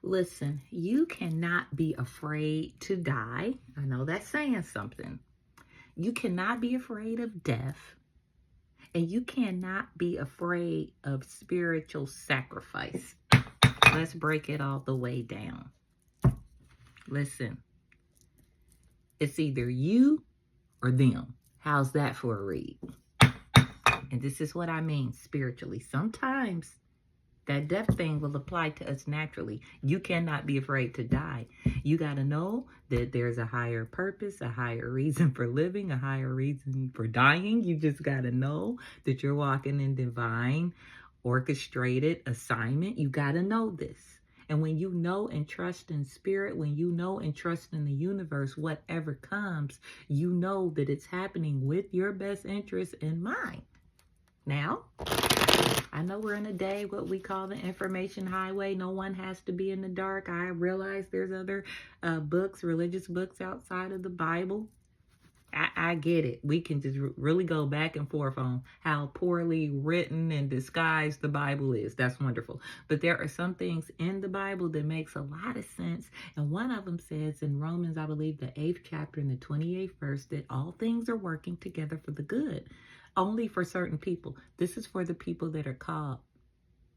Listen, you cannot be afraid to die. I know that's saying something. You cannot be afraid of death, and you cannot be afraid of spiritual sacrifice. Let's break it all the way down. Listen, it's either you or them. How's that for a read? And this is what I mean spiritually. Sometimes that death thing will apply to us naturally. You cannot be afraid to die. You got to know that there's a higher purpose, a higher reason for living, a higher reason for dying. You just got to know that you're walking in divine, orchestrated assignment. You got to know this. And when you know and trust in spirit, when you know and trust in the universe, whatever comes, you know that it's happening with your best interest in mind. Now, I know we're in a day what we call the information highway. No one has to be in the dark. I realize there's other books, religious books outside of the Bible. I get it. We can just really go back and forth on how poorly written and disguised the Bible is. That's wonderful. But there are some things in the Bible that makes a lot of sense. And one of them says in Romans, I believe the 8th chapter and the 28th verse, that all things are working together for the good. Only for certain people. This is for the people that are called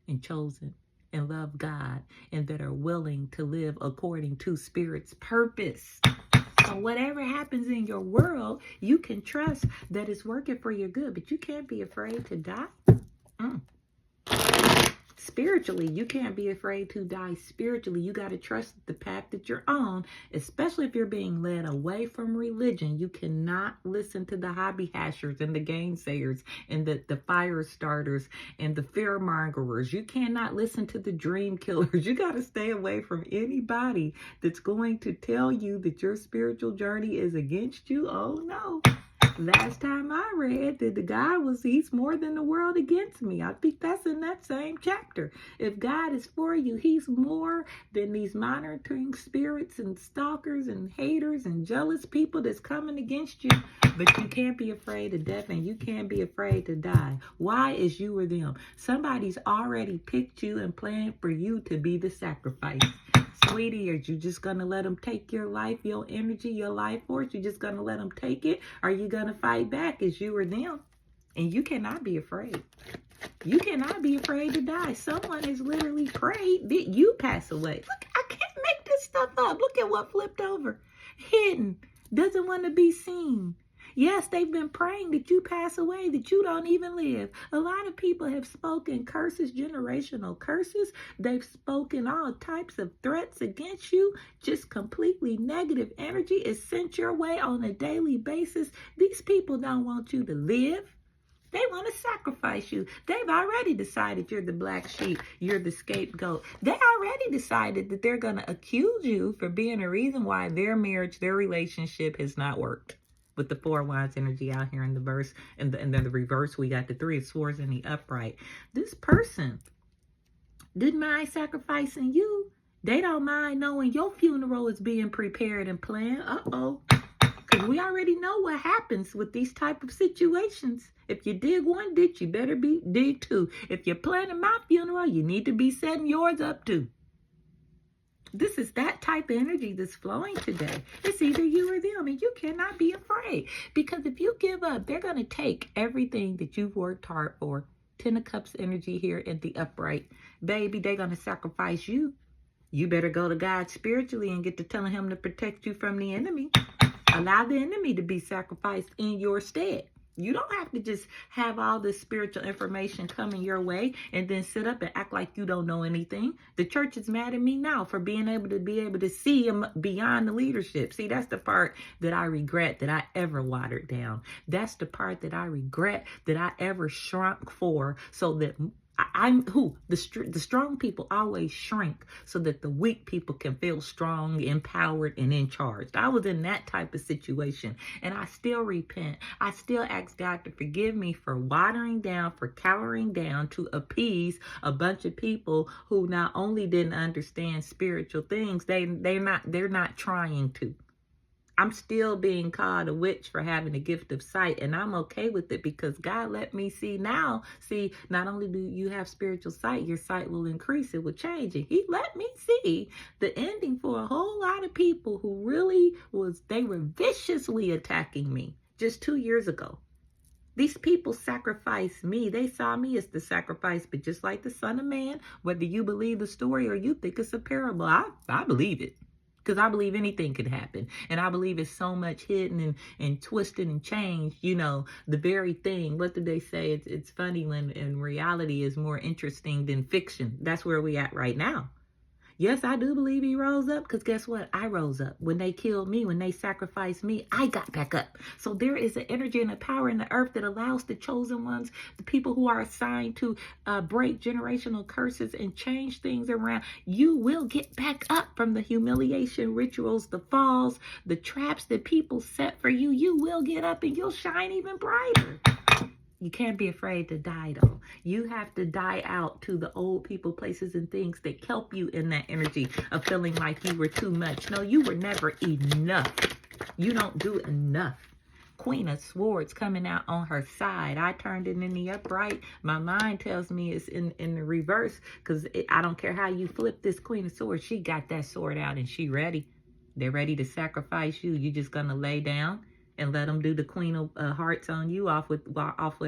and chosen and love God and that are willing to live according to Spirit's purpose. So whatever happens in your world, you can trust that it's working for your good, but you can't be afraid to die. Spiritually, you can't be afraid to die spiritually. You got to trust the path that you're on, especially if you're being led away from religion. You cannot listen to the hobby hashers and the gainsayers and the fire starters and the fear mongers. You cannot listen to the dream killers. You got to stay away from anybody that's going to tell you that your spiritual journey is against you. Oh no. Last time I read that the God he's more than the world against me. I think that's in that same chapter. If God is for you, he's more than these monitoring spirits and stalkers and haters and jealous people that's coming against you. But you can't be afraid of death and you can't be afraid to die. Why is you or them? Somebody's already picked you and planned for you to be the sacrifice. Sweetie, are you just going to let them take your life, your energy, your life force? You just going to let them take it? Are you going to fight back as you or them? And you cannot be afraid. You cannot be afraid to die. Someone has literally prayed that you pass away. Look, I can't make this stuff up. Look at what flipped over. Hidden. Doesn't want to be seen. Yes, they've been praying that you pass away, that you don't even live. A lot of people have spoken curses, generational curses. They've spoken all types of threats against you. Just completely negative energy is sent your way on a daily basis. These people don't want you to live. They want to sacrifice you. They've already decided you're the black sheep. You're the scapegoat. They already decided that they're going to accuse you for being a reason why their marriage, their relationship has not worked. With the 4 of Wands energy out here in the verse, and then the reverse, we got the 3 of Swords in the upright. This person didn't mind sacrificing you. They don't mind knowing your funeral is being prepared and planned. Because we already know what happens with these type of situations. If you dig one ditch, you better dig 2. If you're planning my funeral, you need to be setting yours up too. This is that type of energy that's flowing today. It's either you or them, and you cannot be afraid. Because if you give up, they're going to take everything that you've worked hard for. 10 of Cups energy here in the upright. Baby, they're going to sacrifice you. You better go to God spiritually and get to telling him to protect you from the enemy. Allow the enemy to be sacrificed in your stead. You don't have to just have all this spiritual information coming your way and then sit up and act like you don't know anything. The church is mad at me now for being able to see him beyond the leadership. See, that's the part that I regret that I ever watered down. That's the part that I regret that I ever shrunk for, so that the strong people always shrink so that the weak people can feel strong, empowered, and in charge. I was in that type of situation, and I still repent. I still ask God to forgive me for watering down, for cowering down to appease a bunch of people who not only didn't understand spiritual things, they're not trying to. I'm still being called a witch for having a gift of sight, and I'm okay with it because God let me see now. See, not only do you have spiritual sight, your sight will increase, it will change. And He let me see the ending for a whole lot of people who really they were viciously attacking me just 2 years ago. These people sacrificed me. They saw me as the sacrifice, but just like the Son of Man, whether you believe the story or you think it's a parable, I believe it. Because I believe anything could happen. And I believe it's so much hidden and twisted and changed, the very thing. What did they say? It's funny when in reality is more interesting than fiction. That's where we at right now. Yes, I do believe He rose up, because guess what? I rose up. When they killed me, when they sacrificed me, I got back up. So there is an energy and a power in the earth that allows the chosen ones, the people who are assigned to break generational curses and change things around. You will get back up from the humiliation rituals, the falls, the traps that people set for you. You will get up and you'll shine even brighter. You can't be afraid to die, though. You have to die out to the old people, places, and things that help you in that energy of feeling like you were too much. No, you were never enough. You don't do enough. Queen of Swords coming out on her side. I turned it in the upright. My mind tells me it's in the reverse, because I don't care how you flip this Queen of Swords. She got that sword out and she ready. They're ready to sacrifice you. You just going to lay down and let them do the Queen of Hearts on you, off with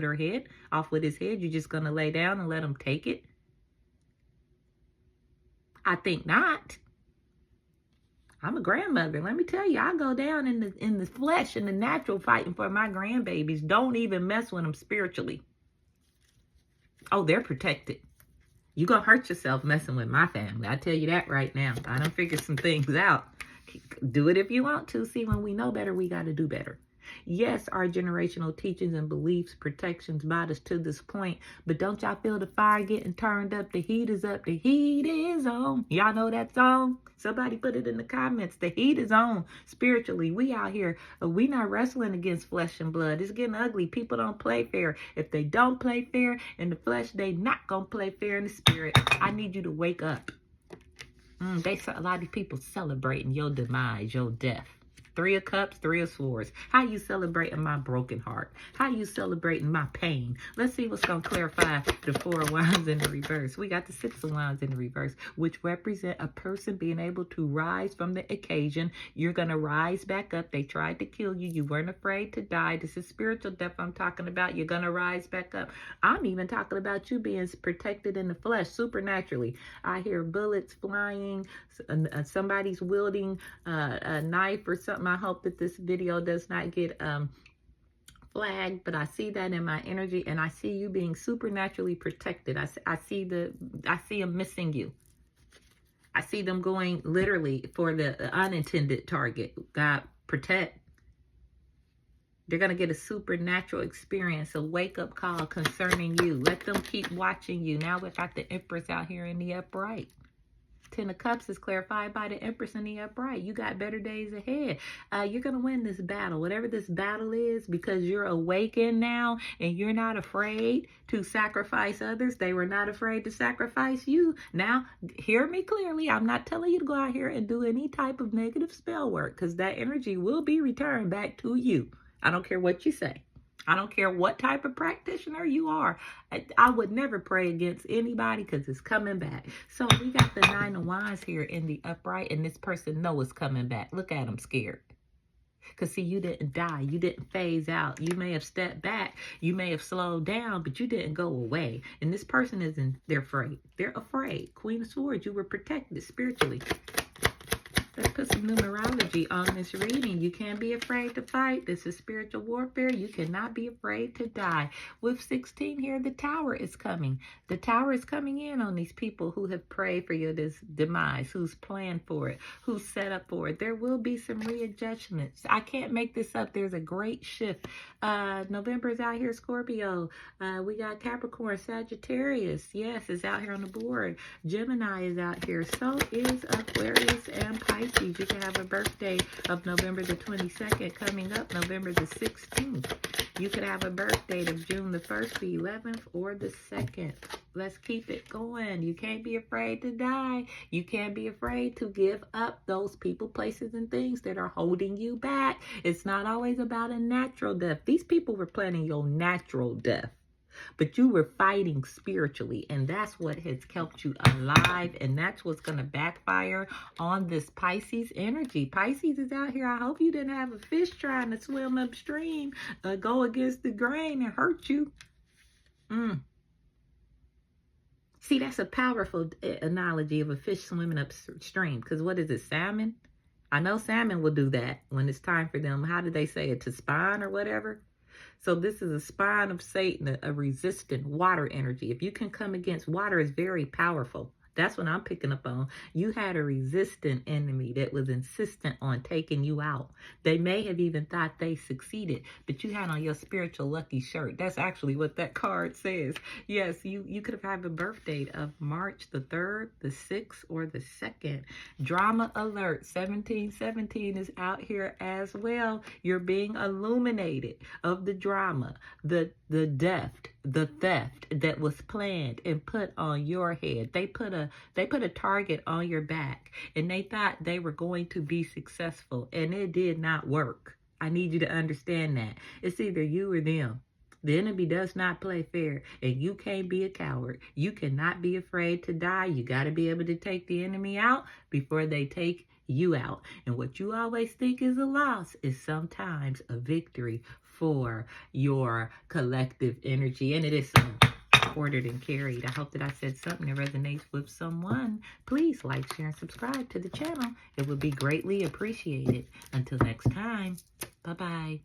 her head, off with his head. You're just going to lay down and let him take it? I think not. I'm a grandmother. Let me tell you, I go down in the flesh, in the natural, fighting for my grandbabies. Don't even mess with them spiritually. Oh, they're protected. You gonna hurt yourself messing with my family. I tell you that right now. I done figured some things out. Do it if you want to. See, when we know better, we got to do better. Yes, our generational teachings and beliefs, protections brought us to this point. But don't y'all feel the fire getting turned up? The heat is up. The heat is on. Y'all know that song? Somebody put it in the comments. The heat is on. Spiritually, we out here. We not wrestling against flesh and blood. It's getting ugly. People don't play fair. If they don't play fair in the flesh, they not going to play fair in the spirit. I need you to wake up. A lot of people celebrating your demise, your death. 3 of Cups, 3 of Swords. How you celebrating my broken heart? How you celebrating my pain? Let's see what's going to clarify the 4 of Wands in the reverse. We got the 6 of Wands in the reverse, which represent a person being able to rise from the occasion. You're going to rise back up. They tried to kill you. You weren't afraid to die. This is spiritual death I'm talking about. You're going to rise back up. I'm even talking about you being protected in the flesh, supernaturally. I hear bullets flying. Somebody's wielding a knife or something. I hope that this video does not get flagged, but I see that in my energy, and I see you being supernaturally protected. I see them missing you. I see them going literally for the unintended target. God protect. They're going to get a supernatural experience, a wake-up call concerning you. Let them keep watching you. Now we got the Empress out here in the upright. 10 of Cups is clarified by the Empress in the upright. You got better days ahead. You're going to win this battle, whatever this battle is, because you're awakened now and you're not afraid to sacrifice others. They were not afraid to sacrifice you. Now, hear me clearly. I'm not telling you to go out here and do any type of negative spell work, because that energy will be returned back to you. I don't care what you say. I don't care what type of practitioner you are. I would never pray against anybody, because it's coming back. So we got the 9 of Wands here in the upright, and this person knows it's coming back. Look at them scared. Because see, you didn't die. You didn't phase out. You may have stepped back. You may have slowed down, but you didn't go away. And this person isn't, they're afraid. They're afraid. Queen of Swords, you were protected spiritually. Let's put some numerology on this reading. You can't be afraid to fight. This is spiritual warfare. You cannot be afraid to die. With 16 here, the Tower is coming. The Tower is coming in on these people who have prayed for your demise, who's planned for it, who's set up for it. There will be some readjustments. I can't make this up. There's a great shift. November is out here, Scorpio. We got Capricorn, Sagittarius. Yes, is out here on the board. Gemini is out here. So is Aquarius and Pisces. Pisces, you can have a birthday of November the 22nd coming up, November the 16th. You could have a birthday of June the 1st, the 11th, or the 2nd. Let's keep it going. You can't be afraid to die. You can't be afraid to give up those people, places, and things that are holding you back. It's not always about a natural death. These people were planning your natural death, but you were fighting spiritually, and that's what has kept you alive, and that's what's going to backfire on this Pisces energy. Pisces is out here. I hope you didn't have a fish trying to swim upstream, go against the grain and hurt you. See, that's a powerful analogy of a fish swimming upstream, because what is it, salmon? I know salmon will do that when it's time for them. How did they say it? To spawn or whatever? So this is a spawn of Satan, a resistant water energy. If you can come against water, is very powerful. That's what I'm picking up on. You had a resistant enemy that was insistent on taking you out. They may have even thought they succeeded, but you had on your spiritual lucky shirt. That's actually what that card says. Yes, you could have had a birthday of March the 3rd, the 6th, or the 2nd. Drama alert. 1717 is out here as well. You're being illuminated of the drama, the theft that was planned and put on your head. They put a target on your back, and they thought they were going to be successful, and it did not work. I need you to understand that. It's either you or them. The enemy does not play fair, and you can't be a coward. You cannot be afraid to die. You got to be able to take the enemy out before they take you out. And what you always think is a loss is sometimes a for your collective energy. And it is so ordered and carried. I hope that I said something that resonates with someone. Please like, share, and subscribe to the channel. It would be greatly appreciated. Until next time, bye-bye.